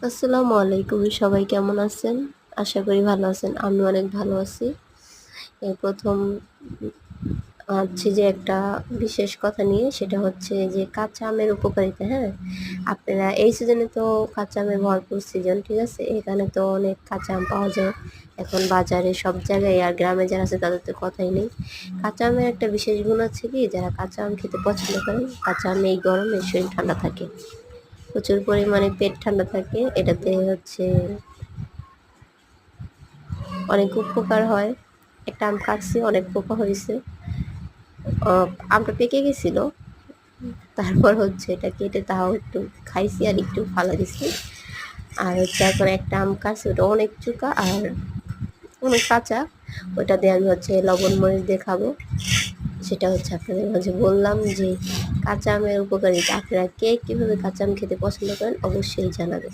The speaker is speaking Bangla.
আসসালামু আলাইকুম। সবাই কেমন আছেন? আশা করি ভালো আছেন। আমি অনেক ভালো আছি। এই ১ম যে একটা বিশেষ কথা নিয়ে সেটা হচ্ছে যে কাঁচা আমের উপকারিতা, হ্যাঁ? আপনারা এই সিজনে তো কাঁচা আমের ভরপুর সিজন, ঠিক আছে? এখানে তো অনেক কাঁচা আম পাওয়া যায় এখন বাজারে সব জায়গায়। আর গ্রামে যারা আছে তাদের তো কথাই নেই। কাঁচা আমের একটা বিশেষ গুণ আছে কি, যারা কাঁচা আম খেতে পছন্দ করেন, কাঁচা আম এই গরমে শরীর ঠান্ডা থাকে। প্রচুর পরিমাণে পেট ঠান্ডা থাকে। এটাতে হচ্ছে অনেক উপকার হয়। একটা আম কাটছি, অনেক পোকা হয়েছে। আমটা পেকে গেছিল, তারপর হচ্ছে এটা কেটে তাও একটু খাইছি আর একটু ফালা দিছি। আর হচ্ছে এখন একটা আম কাটছি, ওটা অনেক চুকা আর অনেক কাঁচা। ওটা দিয়ে আমি হচ্ছে লবণ মরিচ দিয়ে খাবো। সেটা হচ্ছে আপনাদের মাঝে বললাম যে কাঁচা আমের উপকারিতা। আপনারা কে কীভাবে কাঁচা আম খেতে পছন্দ করেন অবশ্যই জানাবেন।